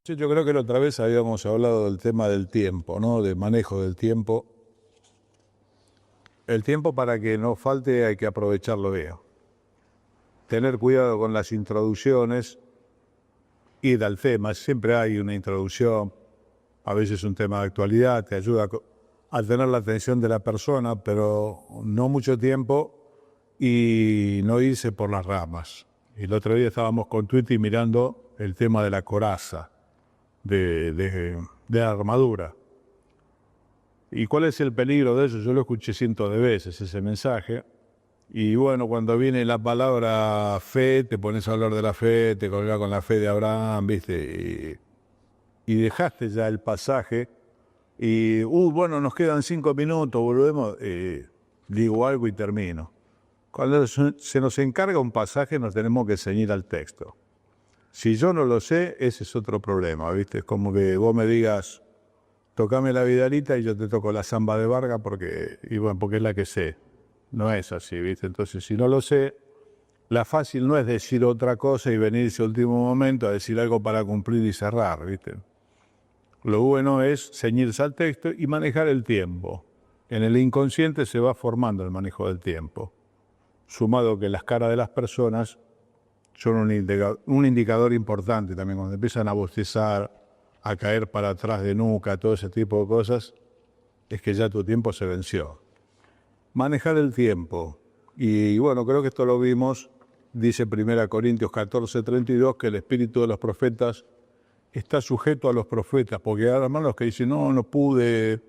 Sí, yo creo que la otra vez habíamos hablado del tema del tiempo, ¿no? De manejo del tiempo. El tiempo para que no falte hay que aprovecharlo bien. Tener cuidado con las introducciones, ir al tema, siempre hay una introducción, a veces un tema de actualidad, te ayuda a tener la atención de la persona, pero no mucho tiempo y no irse por las ramas. Y el otro día estábamos con Twitty mirando el tema de la coraza, de la armadura. ¿Y cuál es el peligro de eso? Yo lo escuché cientos de veces, ese mensaje. Y bueno, cuando viene la palabra fe, te pones a hablar de la fe, te colgás con la fe de Abraham, ¿viste? Y dejaste ya el pasaje. Y, bueno, nos quedan 5 minutos, volvemos. Digo algo y termino. Cuando se nos encarga un pasaje, nos tenemos que ceñir al texto. Si yo no lo sé, ese es otro problema, ¿viste? Es como que vos me digas, tocame la Vidalita y yo te toco la samba de Vargas porque es la que sé. No es así, ¿viste? Entonces, si no lo sé, la fácil no es decir otra cosa y venirse a último momento a decir algo para cumplir y cerrar, ¿viste? Lo bueno es ceñirse al texto y manejar el tiempo. En el inconsciente se va formando el manejo del tiempo. Sumado que las caras de las personas son un indicador importante también. Cuando empiezan a bostezar, a caer para atrás de nuca, todo ese tipo de cosas, es que ya tu tiempo se venció. Manejar el tiempo. Y bueno, creo que esto lo vimos, dice 1 Corintios 14:32, que el espíritu de los profetas está sujeto a los profetas, porque hay hermanos que dicen, no pude,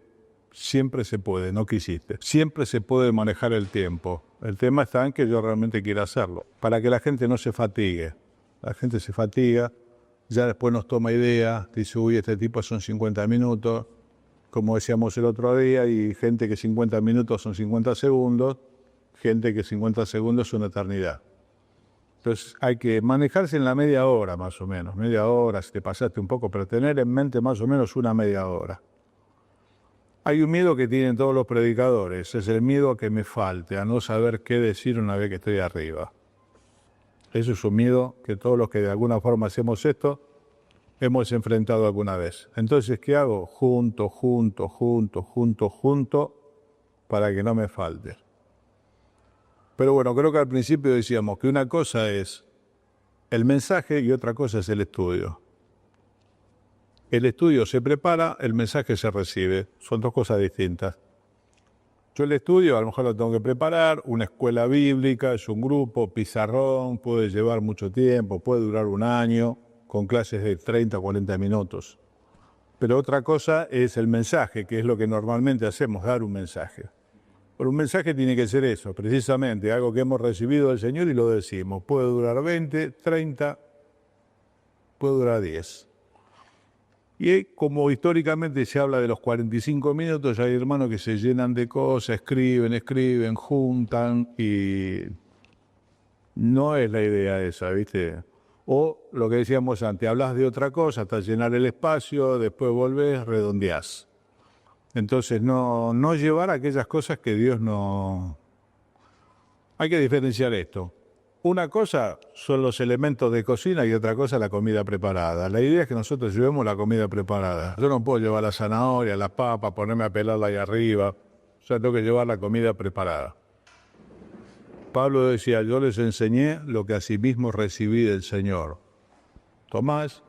siempre se puede, no quisiste. Siempre se puede manejar el tiempo. El tema está en que yo realmente quiera hacerlo, para que la gente no se fatigue. La gente se fatiga, ya después nos toma idea, dice, este tipo son 50 minutos, como decíamos el otro día, y gente que 50 minutos son 50 segundos, gente que 50 segundos es una eternidad. Entonces hay que manejarse en la media hora más o menos, media hora, si te pasaste un poco, pero tener en mente más o menos una media hora. Hay un miedo que tienen todos los predicadores, es el miedo a que me falte, a no saber qué decir una vez que estoy arriba. Eso es un miedo que todos los que de alguna forma hacemos esto, hemos enfrentado alguna vez. Entonces, ¿qué hago? Junto, para que no me falte. Pero bueno, creo que al principio decíamos que una cosa es el mensaje y otra cosa es el estudio. El estudio se prepara, el mensaje se recibe. Son dos cosas distintas. Yo el estudio a lo mejor lo tengo que preparar, una escuela bíblica, es un grupo, pizarrón, puede llevar mucho tiempo, puede durar un año, con clases de 30 o 40 minutos. Pero otra cosa es el mensaje, que es lo que normalmente hacemos, dar un mensaje. Pero un mensaje tiene que ser eso, precisamente, algo que hemos recibido del Señor y lo decimos. Puede durar 20, 30, puede durar 10. Y como históricamente se habla de los 45 minutos, hay hermanos que se llenan de cosas, escriben, juntan, y no es la idea esa, ¿viste? O lo que decíamos antes, hablas de otra cosa hasta llenar el espacio, después volvés, redondeás. Entonces, no llevar aquellas cosas que Dios no... Hay que diferenciar esto. Una cosa son los elementos de cocina y otra cosa la comida preparada. La idea es que nosotros llevemos la comida preparada. Yo no puedo llevar la zanahoria, la papa, ponerme a pelarla ahí arriba. O sea, tengo que llevar la comida preparada. Pablo decía, yo les enseñé lo que asimismo recibí del Señor. Tomás,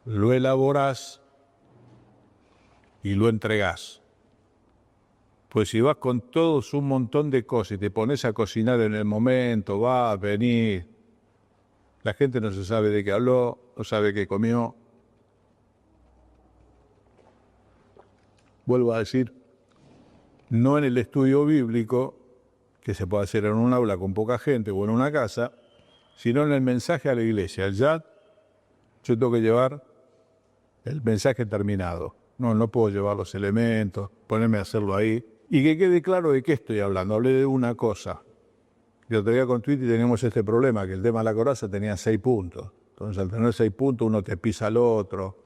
lo elaborás y lo entregás. Pues si vas con todos un montón de cosas y te pones a cocinar en el momento, vas, venís, la gente no se sabe de qué habló, no sabe qué comió. Vuelvo a decir, no en el estudio bíblico, que se puede hacer en un aula con poca gente o en una casa, sino en el mensaje a la iglesia. Ya yo tengo que llevar el mensaje terminado. No puedo llevar los elementos, ponerme a hacerlo ahí. Y que quede claro de qué estoy hablando. Hablé de una cosa. Yo te voy con Twitter y tenemos este problema, que el tema de la coraza tenía 6 puntos. Entonces, al tener 6 puntos, uno te pisa al otro.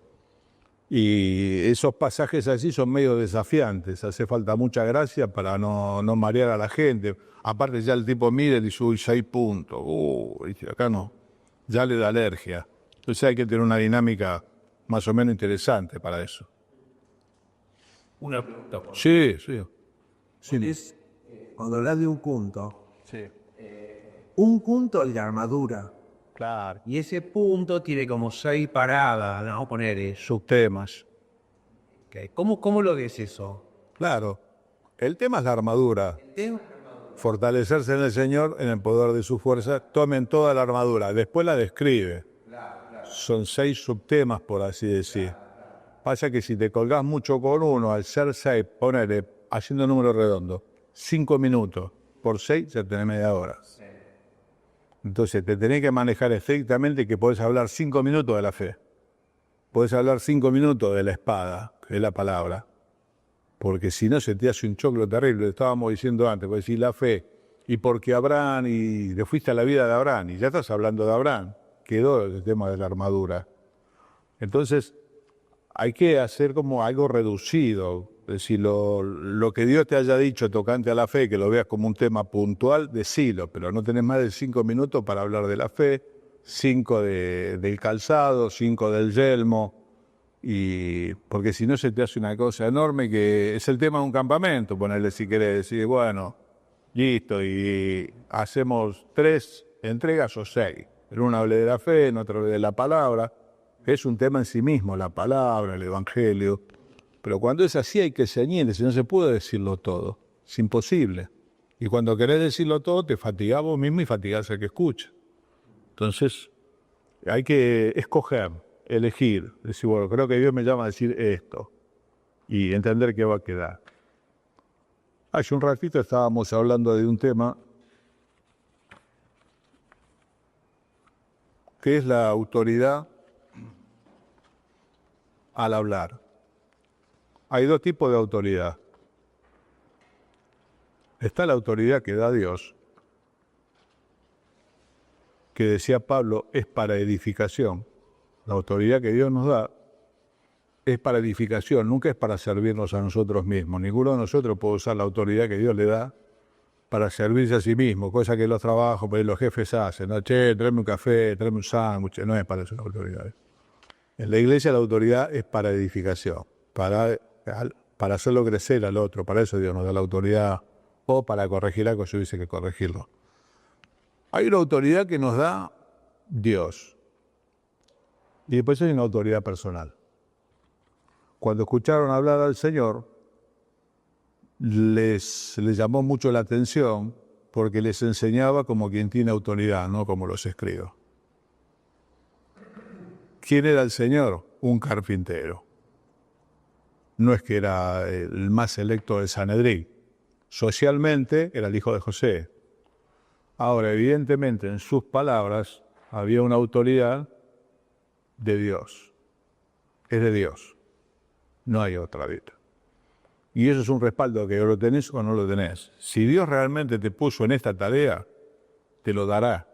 Y esos pasajes así son medio desafiantes. Hace falta mucha gracia para no marear a la gente. Aparte, ya el tipo mide y dice, 6 puntos. Acá no. Ya le da alergia. Entonces hay que tener una dinámica más o menos interesante para eso. Una pregunta. Sí, sí. Sí. Cuando hablas de un punto, Sí, un punto es la armadura. claro. Y ese punto tiene como 6 paradas, vamos a poner eso. Subtemas. Okay. ¿Cómo lo ves eso? Claro. El tema es la armadura. Fortalecerse en el Señor, en el poder de su fuerza. Tomen toda la armadura. Después la describe. Son 6 subtemas, por así decir. Pasa que si te colgás mucho con uno, al ser 6, ponele, haciendo número redondo, 5 minutos por 6, ya tenés media hora. Entonces te tenés que manejar estrictamente que podés hablar 5 minutos de la fe. Podés hablar 5 minutos de la espada, que es la palabra. Porque si no se te hace un choclo terrible, lo estábamos diciendo antes, puedes decir la fe, y porque Abraham, y le fuiste a la vida de Abraham, y ya estás hablando de Abraham, quedó el tema de la armadura. Entonces, hay que hacer como algo reducido, es decir, lo que Dios te haya dicho tocante a la fe, que lo veas como un tema puntual, decilo, pero no tenés más de 5 minutos para hablar de la fe, 5 del calzado, 5 del yelmo, y porque si no se te hace una cosa enorme que es el tema de un campamento, ponerle si querés, decir, bueno, listo, y hacemos 3 entregas o 6. En una hablé de la fe, en otra hablé de la palabra. Es un tema en sí mismo, la palabra, el evangelio. Pero cuando es así hay que ceñirse, no se puede decirlo todo. Es imposible. Y cuando querés decirlo todo, te fatigás vos mismo y fatigás al que escucha. Entonces, hay que escoger, elegir. Decir, bueno, creo que Dios me llama a decir esto. Y entender qué va a quedar. Hace un ratito estábamos hablando de un tema que es la autoridad al hablar. Hay 2 tipos de autoridad. Está la autoridad que da Dios, que decía Pablo, es para edificación. La autoridad que Dios nos da es para edificación, nunca es para servirnos a nosotros mismos. Ninguno de nosotros puede usar la autoridad que Dios le da para servirse a sí mismo, cosa que los trabajos, pues los jefes hacen, ¿no? Che, tráeme un café, tráeme un sándwich, no es para eso la autoridad. En la iglesia la autoridad es para edificación, para hacerlo crecer al otro, para eso Dios nos da la autoridad, o para corregir algo si hubiese que corregirlo. Hay una autoridad que nos da Dios, y después hay una autoridad personal. Cuando escucharon hablar al Señor, les llamó mucho la atención porque les enseñaba como quien tiene autoridad, no como los escribas. ¿Quién era el Señor? Un carpintero. No es que era el más selecto del Sanedrín. Socialmente era el hijo de José. Ahora, evidentemente, en sus palabras había una autoridad de Dios. Es de Dios. No hay otra vida. Y eso es un respaldo que o lo tenés o no lo tenés. Si Dios realmente te puso en esta tarea, te lo dará.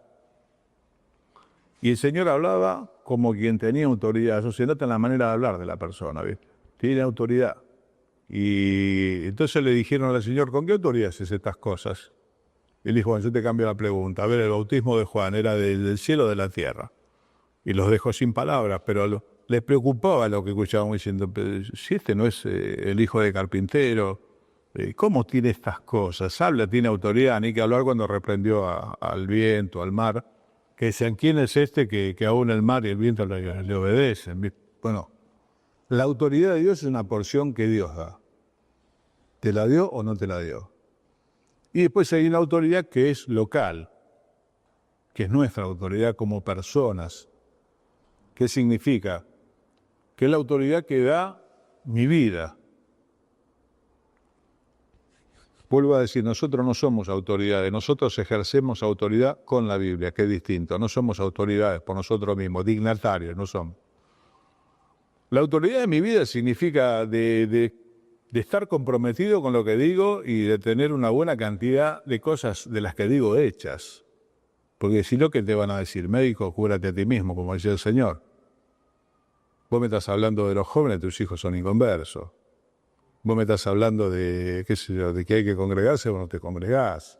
Y el Señor hablaba como quien tenía autoridad. Eso se nota en la manera de hablar de la persona, ¿viste? Tiene autoridad. Y entonces le dijeron al Señor, ¿con qué autoridad haces estas cosas? Y él dijo, bueno, yo te cambio la pregunta. A ver, el bautismo de Juan era del cielo o de la tierra. Y los dejó sin palabras, pero les preocupaba lo que escuchaban diciendo, si este no es el hijo de carpintero, ¿cómo tiene estas cosas? Habla, tiene autoridad, ni que hablar cuando reprendió al viento, al mar, que decían, ¿quién es este que aún el mar y el viento le obedecen? Bueno, la autoridad de Dios es una porción que Dios da. ¿Te la dio o no te la dio? Y después hay una autoridad que es local, que es nuestra autoridad como personas. ¿Qué significa? Que es la autoridad que da mi vida. Vuelvo a decir, nosotros no somos autoridades, nosotros ejercemos autoridad con la Biblia, que es distinto. No somos autoridades por nosotros mismos, dignatarios, no somos. La autoridad de mi vida significa de estar comprometido con lo que digo y de tener una buena cantidad de cosas de las que digo hechas. Porque si no, ¿qué te van a decir? Médico, cúrate a ti mismo, como decía el Señor. Vos me estás hablando de los jóvenes, tus hijos son inconversos. Vos me estás hablando de, qué sé yo, de que hay que congregarse, vos no te congregás.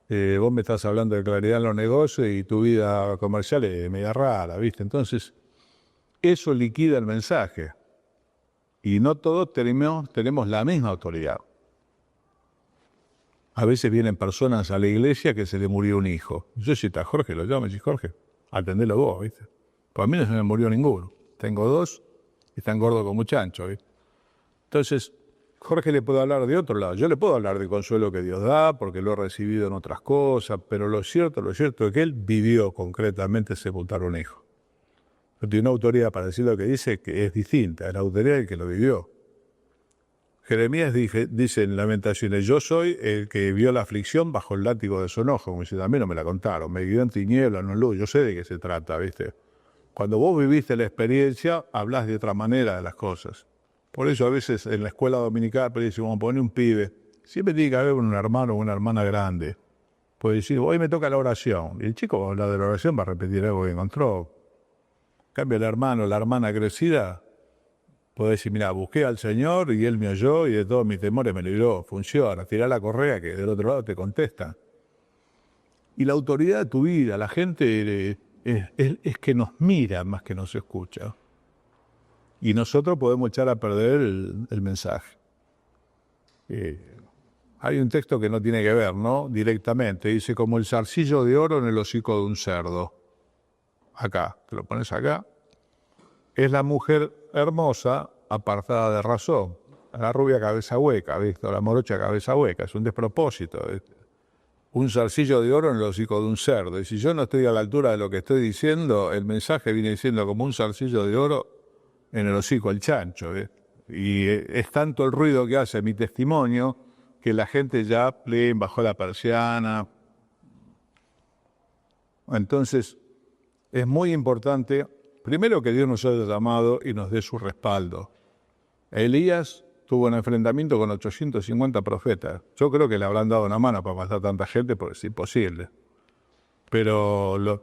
Vos me estás hablando de claridad en los negocios y tu vida comercial es media rara, ¿viste? Entonces, eso liquida el mensaje. Y no todos tenemos la misma autoridad. A veces vienen personas a la iglesia que se le murió un hijo. Yo si está Jorge, lo llamo y dice, Jorge, atendelo vos, ¿viste? Pues a mí no se me murió ninguno. Tengo 2 y están gordos como chancho, ¿viste? Entonces, Jorge le puedo hablar de otro lado. Yo le puedo hablar del consuelo que Dios da, porque lo he recibido en otras cosas, pero lo cierto es que él vivió concretamente sepultar un hijo. No tiene una autoridad para decir lo que dice que es distinta, es la autoridad del que lo vivió. Jeremías dice en Lamentaciones, yo soy el que vio la aflicción bajo el látigo de su enojo. Como dice, a mí no me la contaron, me guió en tinieblas, no en luz, yo sé de qué se trata, ¿viste? Cuando vos viviste la experiencia, hablás de otra manera de las cosas. Por eso a veces en la escuela dominical, pero dice, como pone un pibe, siempre tiene que haber un hermano o una hermana grande. Puede decir, hoy me toca la oración. Y el chico va a hablar de la oración, va a repetir algo que encontró. En cambio, el hermano o la hermana crecida puede decir, mira, busqué al Señor y Él me oyó y de todos mis temores me libró. Funciona, tirá la correa que del otro lado te contesta. Y la autoridad de tu vida, la gente es que nos mira más que nos escucha. Y nosotros podemos echar a perder el mensaje. Hay un texto que no tiene que ver, ¿no? Directamente. Dice, como el zarcillo de oro en el hocico de un cerdo. Acá, te lo pones acá. Es la mujer hermosa apartada de razón. La rubia cabeza hueca, ¿viste? La morocha cabeza hueca. Es un despropósito, ¿viste? Un zarcillo de oro en el hocico de un cerdo. Y si yo no estoy a la altura de lo que estoy diciendo, el mensaje viene diciendo como un zarcillo de oro en el hocico del chancho, ¿ves? Y es tanto el ruido que hace mi testimonio que la gente ya bajó la persiana. Entonces, es muy importante, primero que Dios nos haya llamado y nos dé su respaldo. Elías tuvo un enfrentamiento con 850 profetas. Yo creo que le habrán dado una mano para matar tanta gente porque es imposible. Pero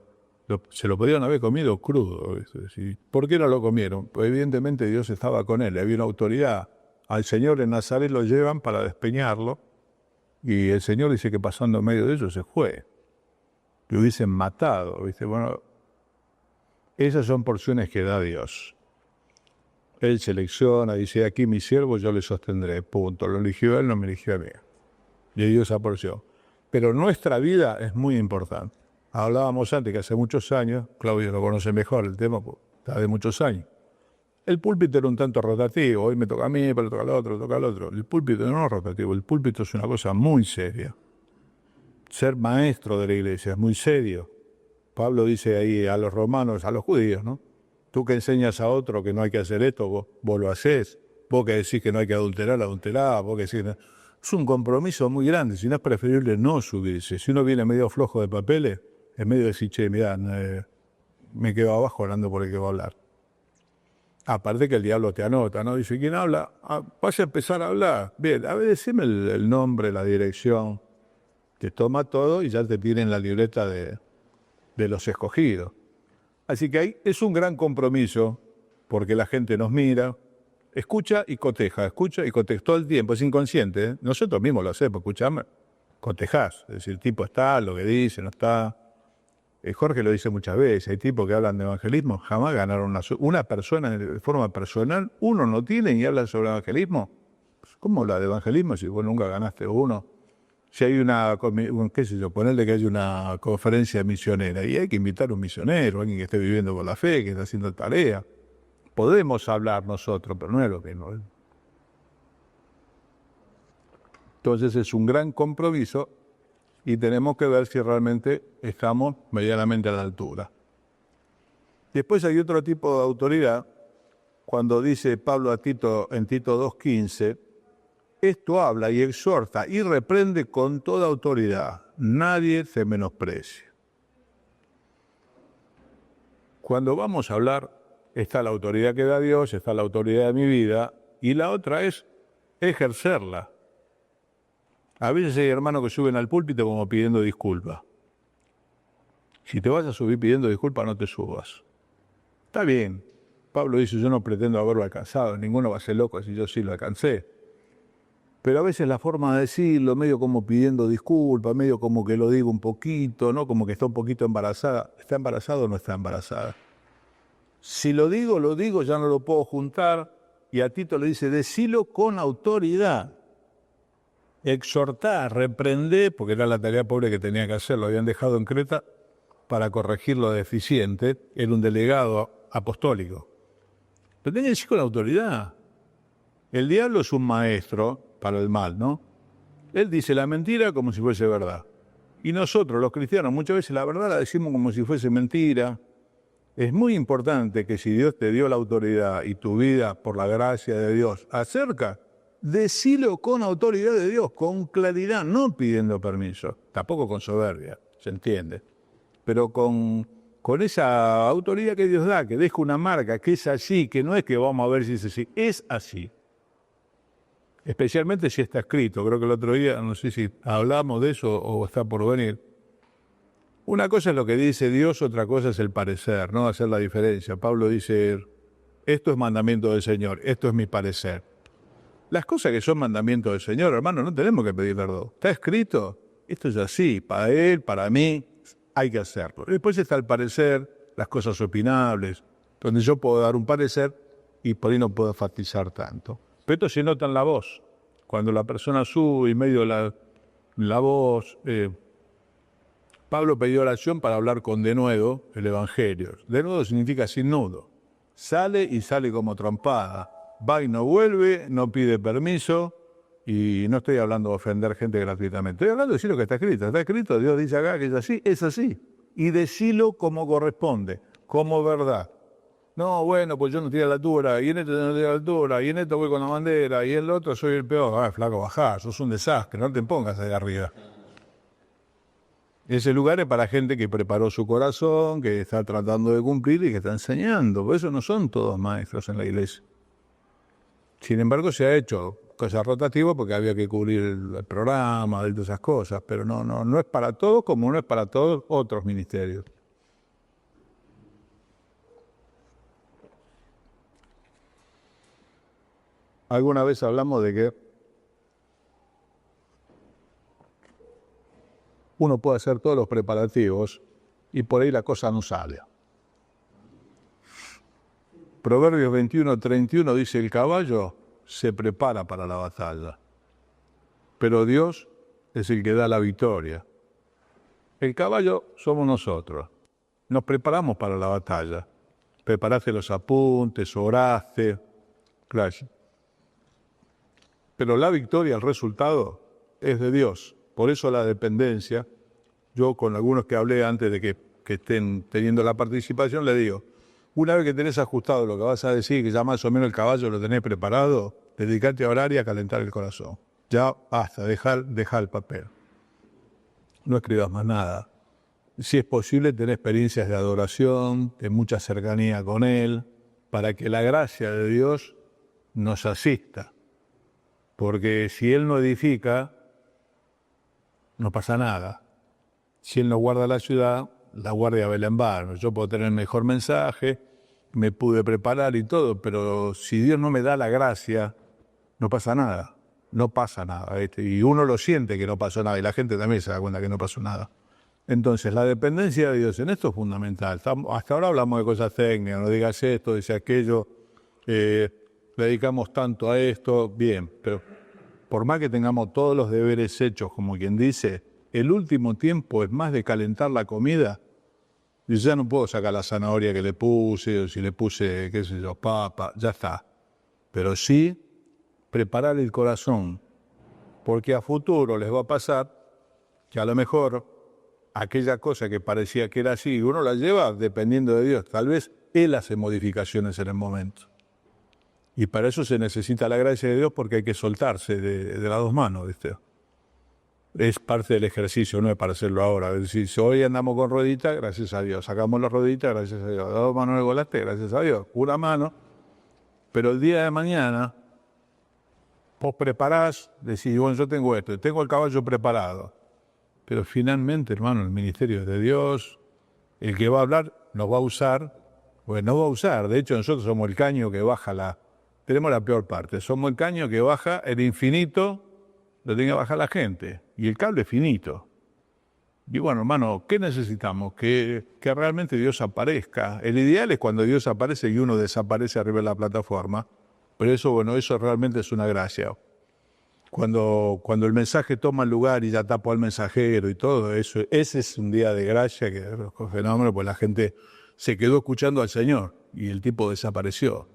se lo podían haber comido crudo. ¿Por qué no lo comieron? Pues evidentemente Dios estaba con él, había una autoridad. Al Señor en Nazaret lo llevan para despeñarlo y el Señor dice que pasando en medio de ellos se fue. Lo hubiesen matado, ¿viste? Bueno, esas son porciones que da Dios. Él selecciona, dice, aquí mi siervo yo le sostendré, punto. Lo eligió él, no me eligió a mí. Le dio esa porción. Pero nuestra vida es muy importante. Hablábamos antes que hace muchos años, Claudio lo conoce mejor, el tema está de muchos años. El púlpito era un tanto rotativo, hoy me toca a mí, pero toca al otro, toca al otro. El púlpito no es rotativo, el púlpito es una cosa muy seria. Ser maestro de la iglesia es muy serio. Pablo dice ahí a los romanos, a los judíos, ¿no? Tú que enseñas a otro que no hay que hacer esto, vos lo hacés. Vos que decís que no hay que adulterar, adulterá. Vos que decís que no. Es un compromiso muy grande, si no es preferible no subirse. Si uno viene medio flojo de papeles, es medio decir, che, mirá, me quedo abajo hablando por el que va a hablar. Aparte que el diablo te anota, ¿no? Dice, ¿quién habla? Vas a empezar a hablar. Bien, a ver, decime el nombre, la dirección. Te toma todo y ya te tiene en la libreta de los escogidos. Así que ahí es un gran compromiso, porque la gente nos mira, escucha y coteja todo el tiempo, es inconsciente, ¿eh? Nosotros mismos lo hacemos, escuchame, cotejás, es decir, el tipo está, lo que dice, no está. Jorge lo dice muchas veces, hay tipos que hablan de evangelismo, jamás ganaron una persona de forma personal, uno no tiene y habla sobre evangelismo. ¿Cómo habla de evangelismo si vos nunca ganaste uno? Si hay qué sé yo, ponerle que hay una conferencia misionera y hay que invitar a un misionero, alguien que esté viviendo con la fe, que esté haciendo tarea. Podemos hablar nosotros, pero no es lo mismo, ¿eh? Entonces es un gran compromiso y tenemos que ver si realmente estamos medianamente a la altura. Después hay otro tipo de autoridad, cuando dice Pablo a Tito en Tito 2:15, esto habla y exhorta y reprende con toda autoridad. Nadie se menosprecie. Cuando vamos a hablar, está la autoridad que da Dios, está la autoridad de mi vida, y la otra es ejercerla. A veces hay hermanos que suben al púlpito como pidiendo disculpas. Si te vas a subir pidiendo disculpas, no te subas. Está bien. Pablo dice, yo no pretendo haberlo alcanzado, ninguno va a ser loco si yo sí lo alcancé. Pero a veces la forma de decirlo, medio como pidiendo disculpas, medio como que lo digo un poquito, ¿no? Como que está un poquito embarazada. ¿Está embarazada o no está embarazada? Si lo digo, ya no lo puedo juntar. Y a Tito le dice, decilo con autoridad. Exhortá, reprendé, porque era la tarea pobre que tenía que hacer, lo habían dejado en Creta para corregir lo deficiente, era un delegado apostólico. Pero tenía que decir con autoridad. El diablo es un maestro para el mal, ¿no? Él dice la mentira como si fuese verdad. Y nosotros, los cristianos, muchas veces la verdad la decimos como si fuese mentira. Es muy importante que si Dios te dio la autoridad y tu vida, por la gracia de Dios, acerca, decilo con autoridad de Dios, con claridad, no pidiendo permiso, tampoco con soberbia, se entiende, pero con esa autoridad que Dios da, que deja una marca, que es así, que no es que vamos a ver si es así, es así. Especialmente si está escrito, creo que el otro día, no sé si hablamos de eso o está por venir. Una cosa es lo que dice Dios, otra cosa es el parecer, ¿no? Hacer la diferencia. Pablo dice, esto es mandamiento del Señor, esto es mi parecer. Las cosas que son mandamientos del Señor, hermano, no tenemos que pedir perdón. Está escrito, esto es así, para Él, para mí, hay que hacerlo. Después está el parecer, las cosas opinables, donde yo puedo dar un parecer y por ahí no puedo enfatizar tanto. Pero esto se nota en la voz. Cuando la persona sube y medio la voz... Pablo pidió oración para hablar con denuedo el Evangelio. Denuedo significa sin nudo. Sale y sale como trompada. Va y no vuelve, no pide permiso. Y no estoy hablando de ofender gente gratuitamente. Estoy hablando de decir lo que está escrito. Está escrito, Dios dice acá que es así, es así. Y decilo como corresponde, como verdad. No, bueno, pues yo no tiro la altura, y en esto no tiro la altura, y en esto voy con la bandera, y en el otro soy el peor. Ah, flaco, bajá, sos un desastre, no te pongas ahí arriba. Ese lugar es para gente que preparó su corazón, que está tratando de cumplir y que está enseñando. Por eso no son todos maestros en la iglesia. Sin embargo, se ha hecho cosas rotativas porque había que cubrir el programa, de todas esas cosas. Pero no es para todos como no es para todos otros ministerios. Alguna vez hablamos de que uno puede hacer todos los preparativos y por ahí la cosa no sale. Proverbios 21:31 dice, el caballo se prepara para la batalla, pero Dios es el que da la victoria. El caballo somos nosotros. Nos preparamos para la batalla. Preparaste los apuntes, oraste, gracias. Pero la victoria, el resultado, es de Dios. Por eso la dependencia, yo con algunos que hablé antes de que estén teniendo la participación, le digo, una vez que tenés ajustado lo que vas a decir, que ya más o menos el caballo lo tenés preparado, dedicate a orar y a calentar el corazón. Ya basta, deja el papel. No escribas más nada. Si es posible, tener experiencias de adoración, de mucha cercanía con Él, para que la gracia de Dios nos asista. Porque si Él no edifica, no pasa nada. Si Él no guarda la ciudad, la guardia vela en vano. Yo puedo tener el mejor mensaje, me pude preparar y todo, pero si Dios no me da la gracia, no pasa nada. No pasa nada. Y uno lo siente que no pasó nada, y la gente también se da cuenta que no pasó nada. Entonces, la dependencia de Dios en esto es fundamental. Hasta ahora hablamos de cosas técnicas, no digas esto, dice aquello, dedicamos tanto a esto, bien, pero por más que tengamos todos los deberes hechos, como quien dice, el último tiempo es más de calentar la comida. Y ya no puedo sacar la zanahoria que le puse, o si le puse, qué sé yo, papa, ya está. Pero sí preparar el corazón, porque a futuro les va a pasar que a lo mejor aquella cosa que parecía que era así, uno la lleva dependiendo de Dios. Tal vez Él hace modificaciones en el momento. Y para eso se necesita la gracia de Dios porque hay que soltarse de las dos manos, ¿viste? Es parte del ejercicio, no es para hacerlo ahora. Es decir, si hoy andamos con rueditas, gracias a Dios. Sacamos la ruedita, gracias a Dios. Dos manos en el volante, gracias a Dios. Una mano. Pero el día de mañana, vos preparás, decís, bueno, yo tengo esto, tengo el caballo preparado. Pero finalmente, hermano, el ministerio es de Dios. El que va a hablar nos va a usar, pues no va a usar. De hecho, nosotros somos el caño que baja tenemos la peor parte. Somos el caño que baja el infinito, lo tiene que bajar la gente. Y el cable es finito. Y bueno, hermano, ¿qué necesitamos? Que realmente Dios aparezca. El ideal es cuando Dios aparece y uno desaparece arriba de la plataforma. Pero eso, bueno, eso realmente es una gracia. Cuando el mensaje toma lugar y ya tapó al mensajero y todo eso, ese es un día de gracia, que es un fenómeno, pues la gente se quedó escuchando al Señor y el tipo desapareció.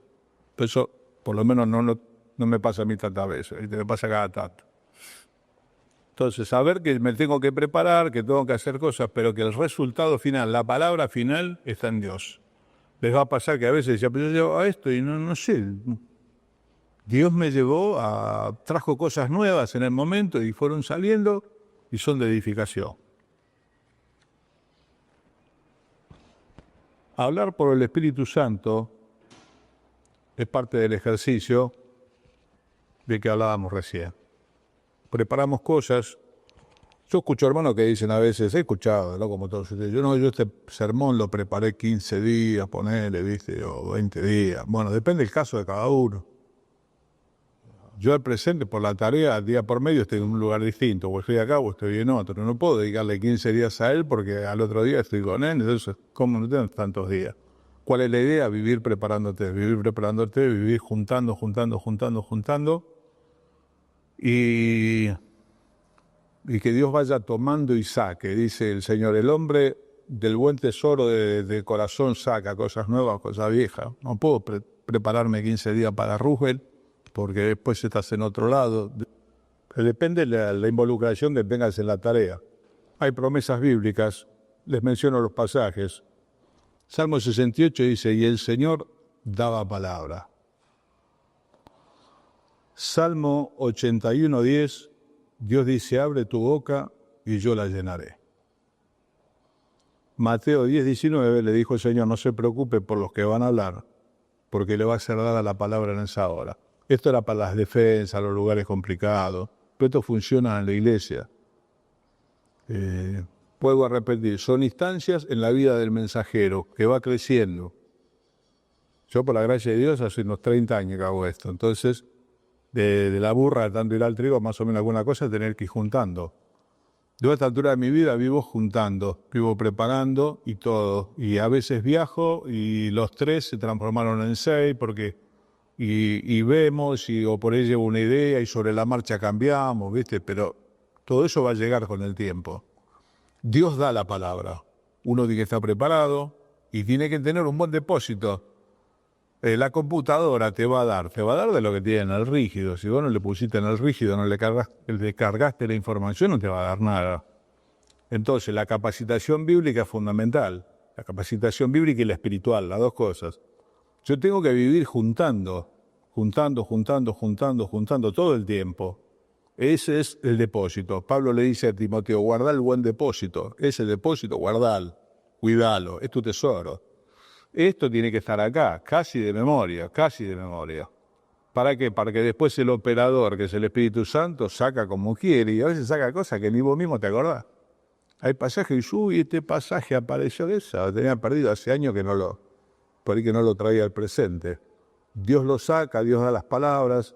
Pero eso, por lo menos, no me pasa a mí tantas veces, me pasa cada tanto. Entonces, saber que me tengo que preparar, que tengo que hacer cosas, pero que el resultado final, la palabra final, está en Dios. Les va a pasar que a veces ya pero yo llevo a esto y no sé. Dios me llevó trajo cosas nuevas en el momento y fueron saliendo y son de edificación. Hablar por el Espíritu Santo es parte del ejercicio de que hablábamos recién. Preparamos cosas. Yo escucho hermanos que dicen a veces, he escuchado, ¿no? Como todos ustedes, yo este sermón lo preparé 15 días, ponele, ¿viste? O 20 días. Bueno, depende del caso de cada uno. Yo al presente, por la tarea, día por medio, estoy en un lugar distinto, o estoy acá o estoy en otro. No puedo dedicarle 15 días a él porque al otro día estoy con él, entonces, ¿cómo no tengo tantos días? ¿Cuál es la idea? Vivir preparándote, vivir juntando, y que Dios vaya tomando y saque. Dice el Señor, el hombre del buen tesoro de corazón saca cosas nuevas, cosas viejas. No puedo prepararme 15 días para Roosevelt, porque después estás en otro lado. Depende de la involucración que tengas en la tarea. Hay promesas bíblicas, les menciono los pasajes. Salmo 68 dice, y el Señor daba palabra. Salmo 81:10, Dios dice, abre tu boca y yo la llenaré. Mateo 10:19 le dijo el Señor, no se preocupe por los que van a hablar, porque le va a ser dada la palabra en esa hora. Esto era para las defensas, los lugares complicados, pero esto funciona en la iglesia. Vuelvo a repetir, son instancias en la vida del mensajero que va creciendo. Yo, por la gracia de Dios, hace unos 30 años que hago esto. Entonces, de la burra, de tanto ir al trigo, más o menos alguna cosa, tener que ir juntando. Yo a esta altura de mi vida vivo juntando, vivo preparando y todo. Y a veces viajo y los 3 se transformaron en 6 porque y vemos o por ahí llevo una idea y sobre la marcha cambiamos, ¿viste? Pero todo eso va a llegar con el tiempo. Dios da la palabra. Uno tiene que estar preparado y tiene que tener un buen depósito. La computadora te va a dar de lo que tiene en el rígido. Si vos no le pusiste en el rígido, no le cargaste la información, no te va a dar nada. Entonces, la capacitación bíblica es fundamental. La capacitación bíblica y la espiritual, las dos cosas. Yo tengo que vivir juntando todo el tiempo. Ese es el depósito. Pablo le dice a Timoteo, guarda el buen depósito. Ese depósito, guardalo, cuidalo, es tu tesoro. Esto tiene que estar acá, casi de memoria. ¿Para qué? Para que después el operador, que es el Espíritu Santo, saca como quiere y a veces saca cosas que ni vos mismo te acordás. Hay pasajes y este pasaje apareció de esa, lo tenía perdido hace años por ahí que no lo traía al presente. Dios lo saca, Dios da las palabras.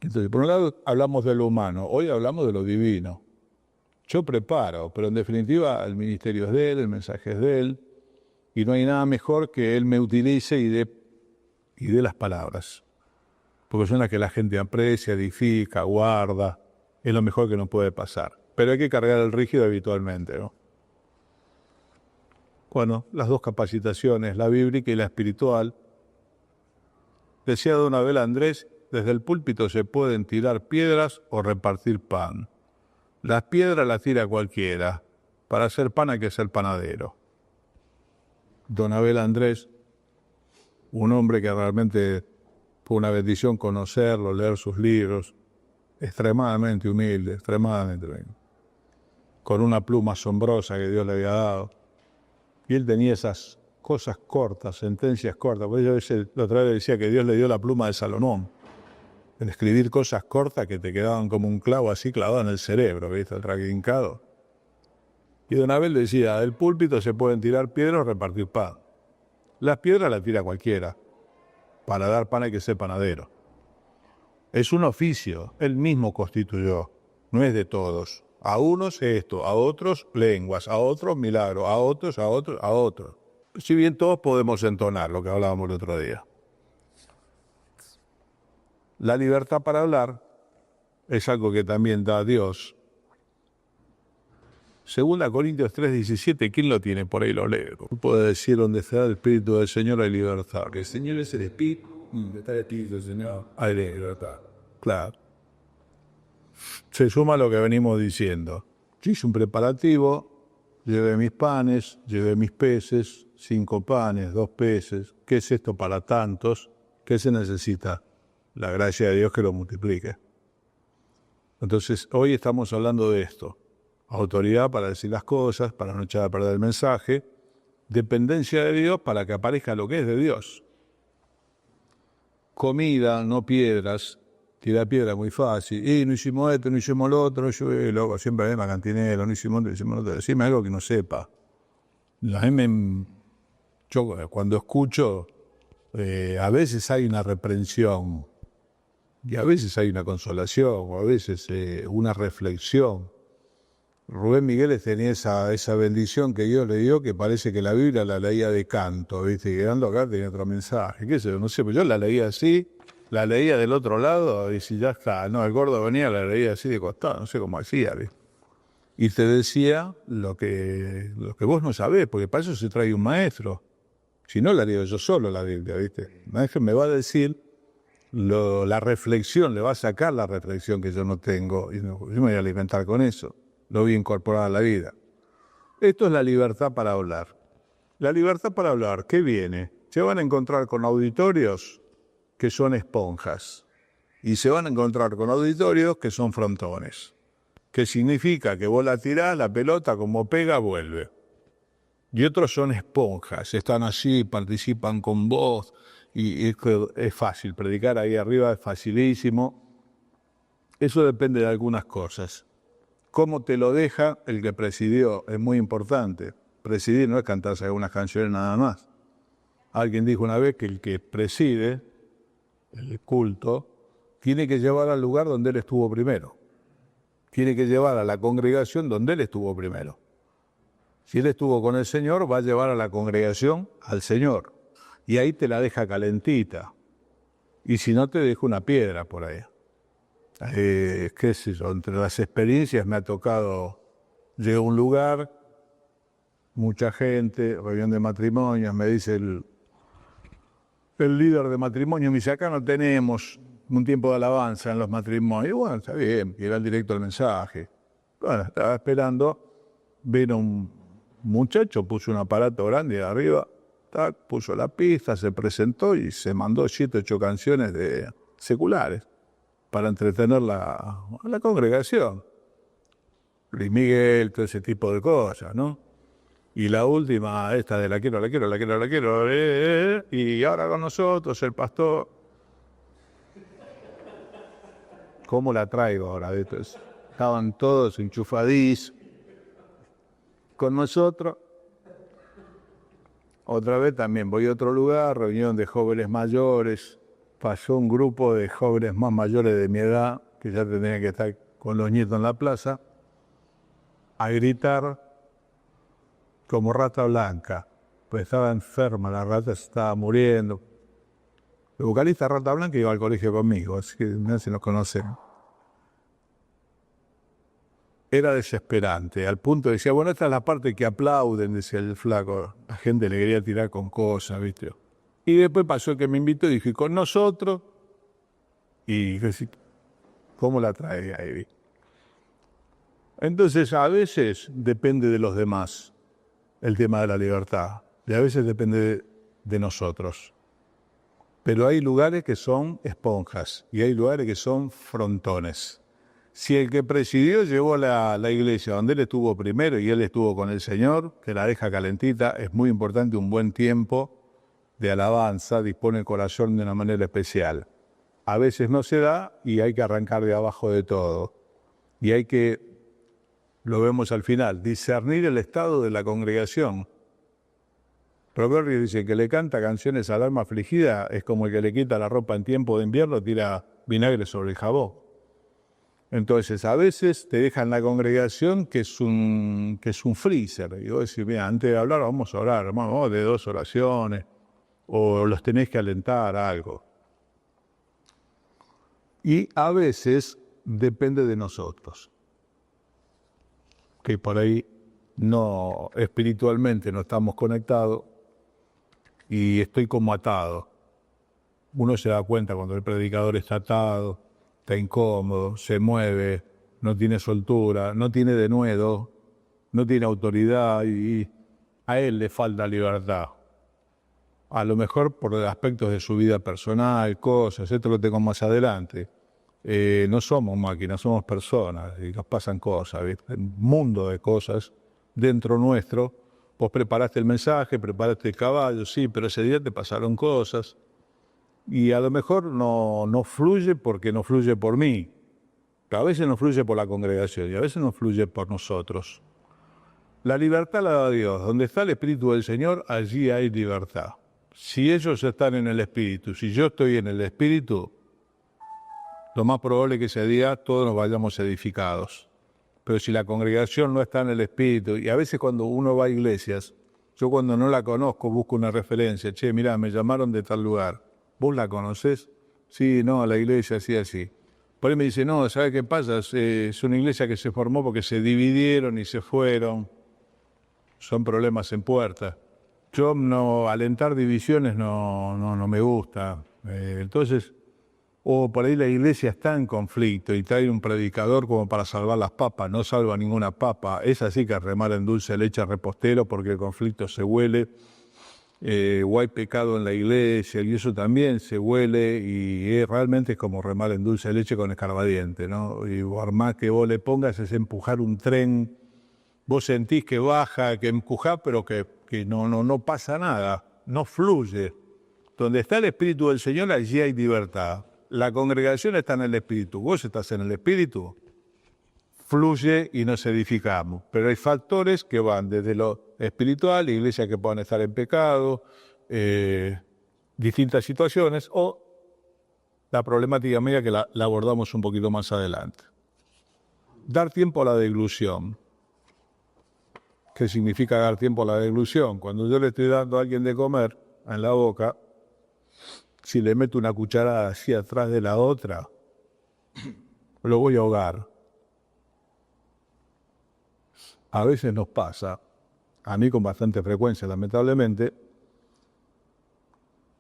Entonces, por un lado hablamos de lo humano, hoy hablamos de lo divino. Yo preparo, pero en definitiva el ministerio es de Él, el mensaje es de Él, y no hay nada mejor que Él me utilice y dé las palabras. Porque son las que la gente aprecia, edifica, guarda, es lo mejor que nos puede pasar. Pero hay que cargar el rígido habitualmente, ¿no? Bueno, las dos capacitaciones, la bíblica y la espiritual. Decía don Abel Andrés, desde el púlpito se pueden tirar piedras o repartir pan. Las piedras las tira cualquiera. Para hacer pan hay que ser panadero. Don Abel Andrés, un hombre que realmente fue una bendición conocerlo, leer sus libros, extremadamente humilde, con una pluma asombrosa que Dios le había dado. Y él tenía esas cosas cortas, sentencias cortas. Por eso la otra vez decía que Dios le dio la pluma de Salomón. En escribir cosas cortas que te quedaban como un clavo así clavado en el cerebro, ¿viste? El traquincado. Y don Abel decía, del púlpito se pueden tirar piedras o repartir pan. Las piedras las tira cualquiera. Para dar pan hay que ser panadero. Es un oficio, él mismo constituyó, no es de todos. A unos esto, a otros lenguas, a otros milagros, a otros, a otros, a otros. Si bien todos podemos entonar lo que hablábamos el otro día. La libertad para hablar es algo que también da Dios. Segunda Corintios 3:17, ¿quién lo tiene? Por ahí lo leo. Puede decir, donde está el Espíritu del Señor hay libertad. Que el Señor es el Espíritu, donde está el Espíritu del Señor. Hay libertad. Claro. Se suma a lo que venimos diciendo. Yo hice un preparativo, llevé mis panes, llevé mis peces, 5 panes, 2 peces. ¿Qué es esto para tantos? ¿Qué se necesita? La gracia de Dios que lo multiplique. Entonces, hoy estamos hablando de esto. Autoridad para decir las cosas, para no echar a perder el mensaje. Dependencia de Dios para que aparezca lo que es de Dios. Comida, no piedras. Tirar piedra muy fácil. Y no hicimos esto, no hicimos lo otro. Yo, loco, siempre me cantinero, no hicimos esto, no hicimos lo otro. Decime algo que no sepa. Yo cuando escucho, a veces hay una reprensión. Y a veces hay una consolación, o a veces una reflexión. Rubén Migueles tenía esa bendición que Dios le dio, que parece que la Biblia la leía de canto, ¿viste? Y quedando acá tenía otro mensaje, qué sé yo, no sé, pero yo la leía así, la leía del otro lado, y si ya está, no, el gordo venía, la leía así de costado, no sé cómo hacía, ¿viste? Y te decía lo que vos no sabés, porque para eso se trae un maestro. Si no, la leo yo solo la Biblia, ¿viste? El maestro me va a decir la reflexión, le va a sacar la reflexión que yo no tengo, y yo me voy a alimentar con eso. Lo voy a incorporar a la vida. Esto es la libertad para hablar. La libertad para hablar, ¿qué viene? Se van a encontrar con auditorios que son esponjas y se van a encontrar con auditorios que son frontones. ¿Qué significa? Que vos la tirás, la pelota como pega, vuelve. Y otros son esponjas, están así, participan con vos y es fácil. Predicar ahí arriba es facilísimo. Eso depende de algunas cosas. Cómo te lo deja el que presidió es muy importante. Presidir no es cantarse algunas canciones nada más. Alguien dijo una vez que el que preside el culto tiene que llevar al lugar donde él estuvo primero. Tiene que llevar a la congregación donde él estuvo primero. Si él estuvo con el Señor, va a llevar a la congregación al Señor. Y ahí te la deja calentita. Y si no, te deja una piedra por ahí. Qué sé yo, entre las experiencias me ha tocado, llego a un lugar, mucha gente, reunión de matrimonios, me dice el líder de matrimonio, me dice, acá no tenemos un tiempo de alabanza en los matrimonios. Y bueno, está bien, y era el directo del mensaje. Bueno, estaba esperando, vino un muchacho, puso un aparato grande de arriba, puso la pista, se presentó y se mandó 7, 8 canciones seculares para entretener a la congregación. Luis Miguel, todo ese tipo de cosas, ¿no? Y la última, esta de la quiero, y ahora con nosotros el pastor. ¿Cómo la traigo ahora? Estaban todos enchufadís con nosotros. Otra vez también voy a otro lugar, reunión de jóvenes mayores. Pasó un grupo de jóvenes más mayores de mi edad, que ya tenían que estar con los nietos en la plaza, a gritar como rata blanca. Pues estaba enferma, la rata se estaba muriendo. El vocalista Rata Blanca iba al colegio conmigo, así que no sé si nos conocen. Era desesperante, al punto de decía, bueno, esta es la parte que aplauden, decía el flaco. La gente le quería tirar con cosas, ¿viste? Y después pasó que me invitó y dije, con nosotros. Y dije, ¿cómo la trae ahí? Entonces, a veces depende de los demás el tema de la libertad. Y a veces depende de nosotros. Pero hay lugares que son esponjas y hay lugares que son frontones. Si el que presidió llevó a la iglesia donde él estuvo primero y él estuvo con el Señor, que la deja calentita, es muy importante un buen tiempo de alabanza, dispone el corazón de una manera especial. A veces no se da y hay que arrancar de abajo de todo. Y hay que, lo vemos al final, discernir el estado de la congregación. Proverbios dice que le canta canciones al alma afligida es como el que le quita la ropa en tiempo de invierno, tira vinagre sobre el jabón. Entonces, a veces te dejan la congregación que es un freezer. Y vos decís, mira, antes de hablar vamos a orar, vamos de 2 oraciones, o los tenés que alentar a algo. Y a veces depende de nosotros, que por ahí no, espiritualmente no estamos conectados y estoy como atado. Uno se da cuenta cuando el predicador está atado, está incómodo, se mueve, no tiene soltura, no tiene denuedo, no tiene autoridad y a él le falta libertad. A lo mejor por aspectos de su vida personal, cosas, esto lo tengo más adelante. No somos máquinas, somos personas y nos pasan cosas, ¿viste? Un mundo de cosas dentro nuestro. Vos preparaste el mensaje, preparaste el caballo, sí, pero ese día te pasaron cosas. Y a lo mejor no fluye porque no fluye por mí. A veces no fluye por la congregación y a veces no fluye por nosotros. La libertad la da Dios. Donde está el Espíritu del Señor, allí hay libertad. Si ellos están en el Espíritu, si yo estoy en el Espíritu, lo más probable es que ese día todos nos vayamos edificados. Pero si la congregación no está en el Espíritu, y a veces cuando uno va a iglesias, yo cuando no la conozco busco una referencia. Che, mirá, me llamaron de tal lugar. ¿Vos la conocés? Sí, no, la iglesia, sí, así. Por ahí me dice, no, ¿sabe qué pasa? Es una iglesia que se formó porque se dividieron y se fueron. Son problemas en puerta. Yo no, alentar divisiones no me gusta. Entonces, o por ahí la iglesia está en conflicto y trae un predicador como para salvar las papas, no salva ninguna papa. Es así que remar en dulce leche a repostero porque el conflicto se huele. O hay pecado en la iglesia y eso también se huele y realmente es como remar en dulce leche con escarbadiente, ¿no? Y por más que vos le pongas es empujar un tren, vos sentís que baja, que empujá, pero que no pasa nada, no fluye. Donde está el Espíritu del Señor, allí hay libertad. La congregación está en el Espíritu, vos estás en el Espíritu, fluye y nos edificamos. Pero hay factores que van desde lo espiritual, iglesias que puedan estar en pecado, distintas situaciones, o la problemática media que la abordamos un poquito más adelante. Dar tiempo a la deglución. ¿Qué significa dar tiempo a la deglución? Cuando yo le estoy dando a alguien de comer en la boca, si le meto una cucharada así atrás de la otra, lo voy a ahogar. A veces nos pasa, a mí con bastante frecuencia lamentablemente,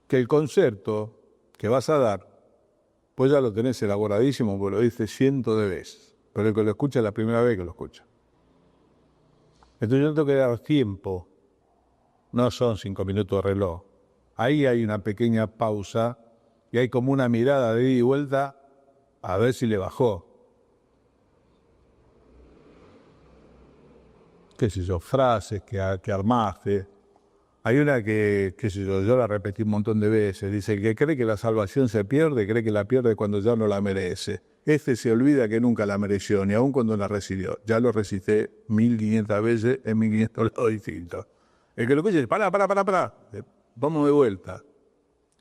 que el concepto que vas a dar, pues ya lo tenés elaboradísimo, porque lo dices cientos de veces, pero el que lo escucha es la primera vez que lo escucha. Entonces yo tengo que dar tiempo, no son 5 minutos de reloj. Ahí hay una pequeña pausa y hay como una mirada de ida y vuelta a ver si le bajó. Qué sé yo, frases que armaste. Hay una que, qué sé yo la repetí un montón de veces. Dice, el que cree que la salvación se pierde, cree que la pierde cuando ya no la merece. Este se olvida que nunca la mereció, ni aun cuando la recibió. Ya lo recité 1500 veces en 1500 lados distintos. El que lo escuche dice, pará. Vamos de vuelta.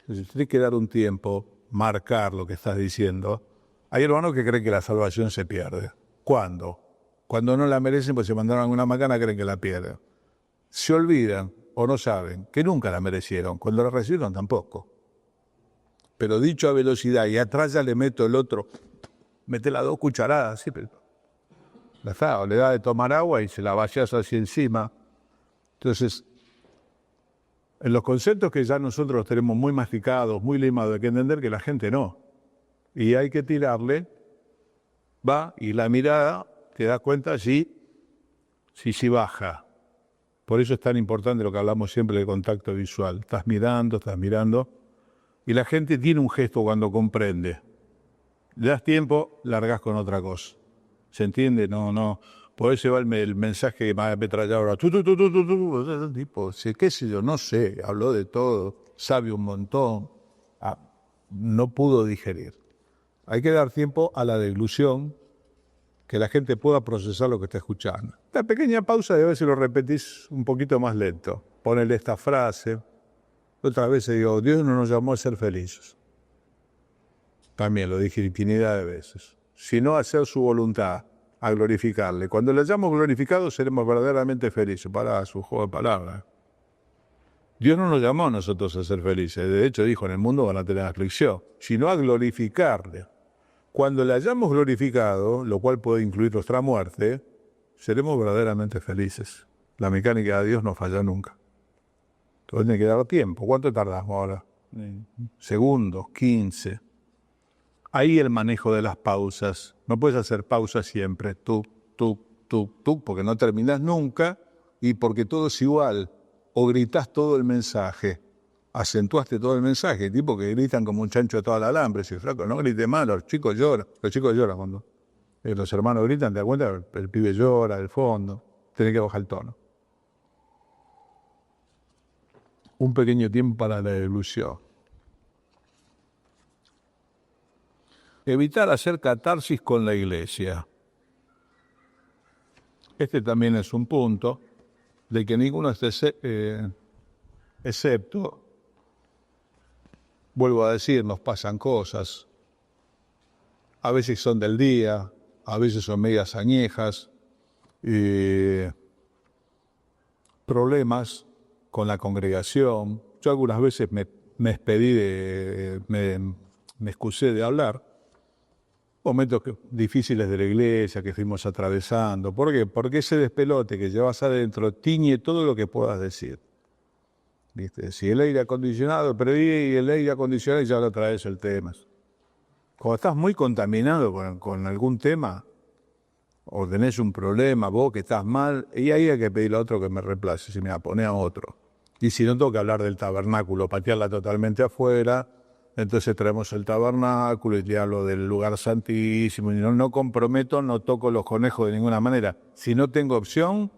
Entonces, tienes que dar un tiempo, marcar lo que estás diciendo. Hay hermanos que creen que la salvación se pierde. ¿Cuándo? Cuando no la merecen, pues se mandaron alguna macana, creen que la pierden. Se olvidan o no saben que nunca la merecieron. Cuando la recibieron, tampoco. Pero dicho a velocidad, y atrás ya le meto el otro, mete las 2 cucharadas, sí, pero la está, o le da de tomar agua y se la vacías así encima. Entonces, en los conceptos que ya nosotros los tenemos muy masticados, muy limados, hay que entender que la gente no. Y hay que tirarle, va, y la mirada te das cuenta si baja. Por eso es tan importante lo que hablamos siempre del contacto visual. Estás mirando, y la gente tiene un gesto cuando comprende. Le das tiempo, largás con otra cosa. ¿Se entiende? No. Por eso va el mensaje que me ha ametrallado. Tipo, qué sé yo, no sé, habló de todo, sabe un montón. No pudo digerir. Hay que dar tiempo a la deglución, que la gente pueda procesar lo que está escuchando. Esta pequeña pausa, de a ver si lo repetís un poquito más lento. Ponele esta frase. Otra vez digo, Dios no nos llamó a ser felices. También lo dije infinidad de veces. sino a hacer su voluntad, a glorificarle. Cuando le hayamos glorificado, seremos verdaderamente felices. Para su juego de palabras. Dios no nos llamó a nosotros a ser felices. De hecho, dijo, en el mundo van a tener aflicción, sino a glorificarle. Cuando le hayamos glorificado, lo cual puede incluir nuestra muerte, seremos verdaderamente felices. La mecánica de Dios no falla nunca. Entonces tiene que dar tiempo. ¿Cuánto tardamos ahora? Segundos, 15. Ahí el manejo de las pausas. No puedes hacer pausas siempre. Tú, porque no terminás nunca y porque todo es igual. O gritás todo el mensaje, acentuaste todo el mensaje, tipo que gritan como un chancho de toda la alambre. Si flaco, no grite más, los chicos lloran cuando los hermanos gritan, te das cuenta, el pibe llora, del fondo, tenés que bajar el tono. Un pequeño tiempo para la ilusión. Evitar hacer catarsis con la iglesia. Este también es un punto de que ninguno excepto, vuelvo a decir, nos pasan cosas, a veces son del día, a veces son medias añejas, problemas con la congregación. Yo algunas veces me excusé de hablar, momentos difíciles de la iglesia que fuimos atravesando. ¿Por qué? Porque ese despelote que llevas adentro tiñe todo lo que puedas decir. ¿Viste? Si el aire acondicionado, pero y el aire acondicionado ya lo traes el tema. Cuando estás muy contaminado con algún tema, o tenés un problema, vos que estás mal, y ahí hay que pedirle a otro que me reemplace, si me pone a otro. Y si no, tengo que hablar del tabernáculo, patearla totalmente afuera. Entonces traemos el tabernáculo y te hablo del lugar santísimo. Y no comprometo, no toco los conejos de ninguna manera. Si no tengo opción,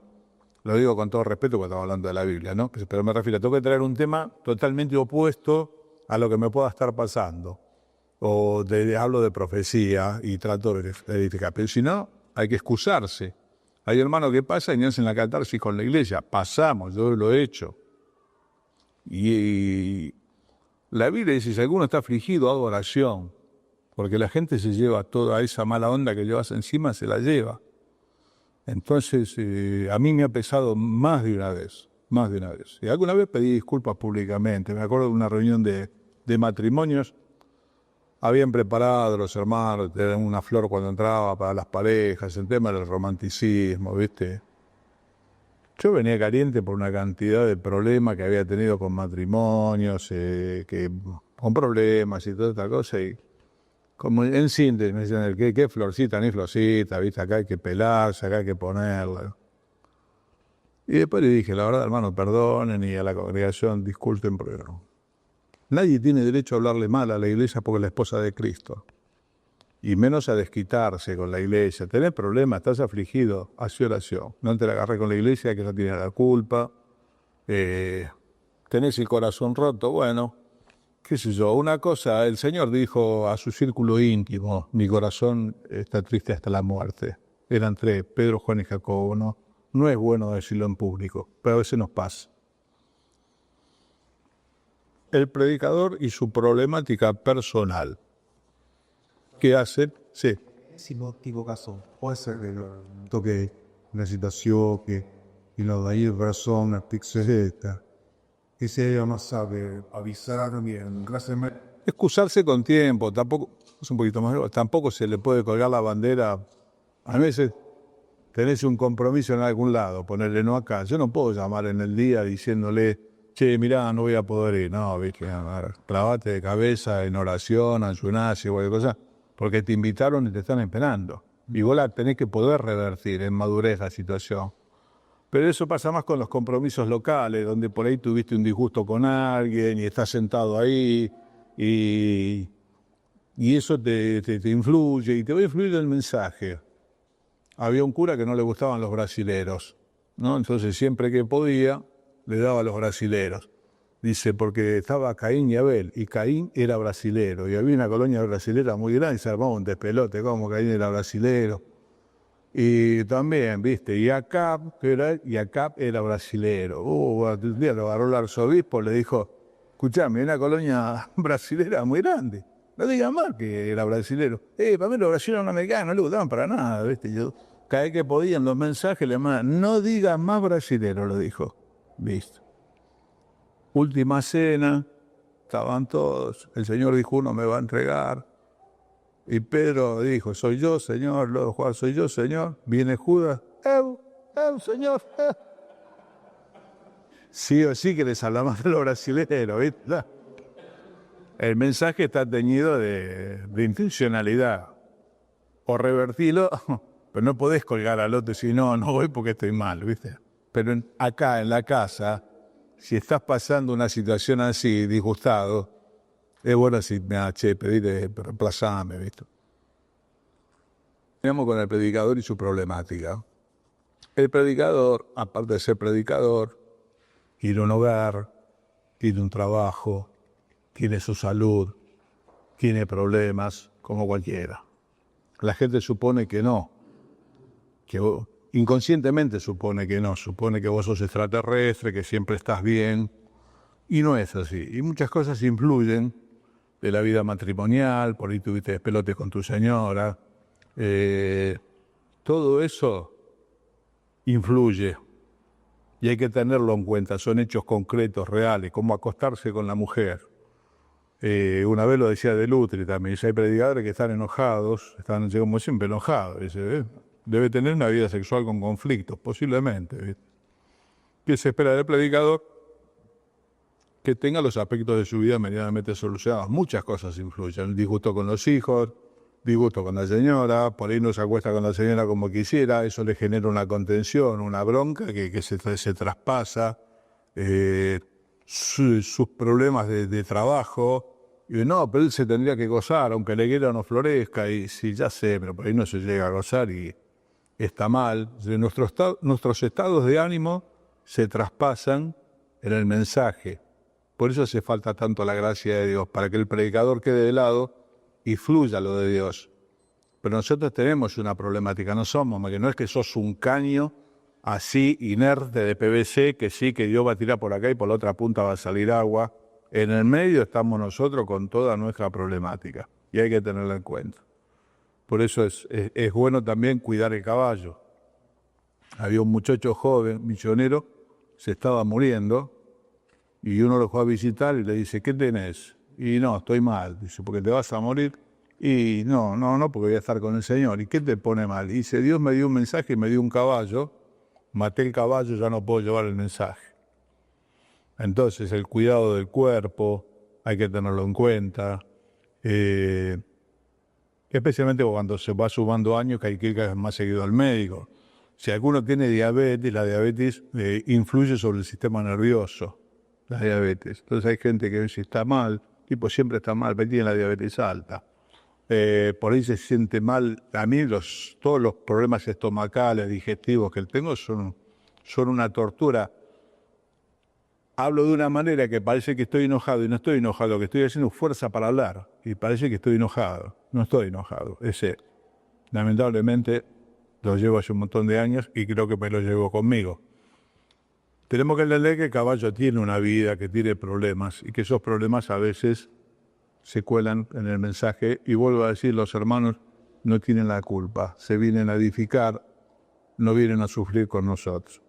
lo digo con todo respeto porque estamos hablando de la Biblia, ¿no? Pero me refiero, tengo que traer un tema totalmente opuesto a lo que me pueda estar pasando. O hablo de profecía y trato de edificar. Pero si no, hay que excusarse. Hay hermanos que pasan y hacen la catarsis con la iglesia. Pasamos, yo lo he hecho. Y la Biblia dice, si alguno está afligido, haga oración, porque la gente se lleva toda esa mala onda que llevas encima, se la lleva. Entonces, a mí me ha pesado más de una vez. Y alguna vez pedí disculpas públicamente. Me acuerdo de una reunión de matrimonios, habían preparado los hermanos, tenían una flor cuando entraba para las parejas, el tema del romanticismo, ¿viste? Yo venía caliente por una cantidad de problemas que había tenido con matrimonios, con problemas y toda esta cosa. Y como en síntesis me decían, ¿qué florcita ni florcita? ¿Viste? Acá hay que pelarse, acá hay que ponerla. Y después le dije, la verdad, hermano, perdonen, y a la congregación, disculpen, pero nadie tiene derecho a hablarle mal a la iglesia porque es la esposa de Cristo. Y menos a desquitarse con la iglesia. Tenés problemas, estás afligido, haz oración. No te la agarres con la iglesia, que no tiene la culpa. Tenés el corazón roto, bueno, qué sé yo. Una cosa, el Señor dijo a su círculo íntimo, mi corazón está triste hasta la muerte. Eran tres, Pedro, Juan y Jacobo, ¿no? No es bueno decirlo en público, pero a veces nos pasa. El predicador y su problemática personal. ¿Qué hace? Sí. Si no equivocación, puede ser que una situación que hay persona pixeleta, que se no sabe avisar bien, gracias. Excusarse con tiempo, tampoco, es un poquito más, tampoco se le puede colgar la bandera. A veces tenés un compromiso en algún lado, ponerle no acá. Yo no puedo llamar en el día diciéndole, che, mirá, no voy a poder ir. No, viste, clavate de cabeza en oración, ayunás y cualquier cosa, porque te invitaron y te están esperando. Y vos la tenés que poder revertir en madurez la situación. Pero eso pasa más con los compromisos locales, donde por ahí tuviste un disgusto con alguien y estás sentado ahí y eso te influye y te va a influir el mensaje. Había un cura que no le gustaban los brasileros, ¿no? Entonces siempre que podía le daba a los brasileros. Dice, porque estaba Caín y Abel, y Caín era brasilero, y había una colonia brasilera muy grande, y se armaba un despelote, como Caín era brasilero. Y también, viste, y Acab era brasilero. Un día lo agarró el arzobispo, le dijo, escuchame, hay una colonia brasilera muy grande. No digas más que era brasilero. Para mí los brasileños no me caen, no le gustaban para nada, ¿viste? Yo, cada vez que podían los mensajes le mandaban, no digas más brasilero, lo dijo. ¿Viste? Última cena, estaban todos. El Señor dijo, uno me va a entregar. Y Pedro dijo, soy yo, Señor. Luego Juan, soy yo, Señor. Viene Judas, Señor. Sí o sí que les habla más de los brasileños, ¿viste? El mensaje está teñido de intencionalidad. O revertirlo, pero no podés colgar al otro y decir, no voy porque estoy mal, ¿viste? Pero acá en la casa, si estás pasando una situación así, disgustado, es bueno si pedirle, reemplazame, ¿viste? Vamos con el predicador y su problemática. El predicador, aparte de ser predicador, tiene un hogar, tiene un trabajo, tiene su salud, tiene problemas, como cualquiera. La gente supone que no, inconscientemente supone que no, supone que vos sos extraterrestre, que siempre estás bien, y no es así. Y muchas cosas influyen de la vida matrimonial, por ahí tuviste despelotes con tu señora, todo eso influye y hay que tenerlo en cuenta, son hechos concretos, reales, como acostarse con la mujer. Una vez lo decía De Lutri también, dice, hay predicadores que están enojados, están como siempre enojados, dice, debe tener una vida sexual con conflictos, posiblemente. ¿Viste? ¿Qué se espera del predicador? Que tenga los aspectos de su vida medianamente solucionados. Muchas cosas influyen, disgusto con los hijos, disgusto con la señora, por ahí no se acuesta con la señora como quisiera, eso le genera una contención, una bronca que se traspasa, sus problemas de trabajo, y no, pero él se tendría que gozar, aunque la higuera no florezca, y sí, ya sé, pero por ahí no se llega a gozar y está mal. Nuestros estados de ánimo se traspasan en el mensaje. Por eso hace falta tanto la gracia de Dios, para que el predicador quede de lado y fluya lo de Dios. Pero nosotros tenemos una problemática, no es que sos un caño así inerte de PVC, que sí, que Dios va a tirar por acá y por la otra punta va a salir agua. En el medio estamos nosotros con toda nuestra problemática y hay que tenerla en cuenta. Por eso es bueno también cuidar el caballo. Había un muchacho joven, misionero, se estaba muriendo y uno lo fue a visitar y le dice, ¿qué tenés? Y no, estoy mal. Dice, ¿porque te vas a morir? Y no, porque voy a estar con el Señor. ¿Y qué te pone mal? Y dice, Dios me dio un mensaje y me dio un caballo. Maté el caballo, ya no puedo llevar el mensaje. Entonces, el cuidado del cuerpo, hay que tenerlo en cuenta. Especialmente cuando se va sumando años, que hay que ir más seguido al médico. Si alguno tiene diabetes, la diabetes influye sobre el sistema nervioso, la diabetes. Entonces hay gente que si está mal, tipo siempre está mal, pero tiene la diabetes alta. Por ahí se siente mal. A mí todos los problemas estomacales, digestivos que tengo son una tortura. Hablo de una manera que parece que estoy enojado y no estoy enojado, que estoy haciendo fuerza para hablar y parece que estoy enojado. No estoy enojado. Lamentablemente lo llevo hace un montón de años y creo que me lo llevo conmigo. Tenemos que entender que el caballo tiene una vida, que tiene problemas y que esos problemas a veces se cuelan en el mensaje y vuelvo a decir, los hermanos no tienen la culpa, se vienen a edificar, no vienen a sufrir con nosotros.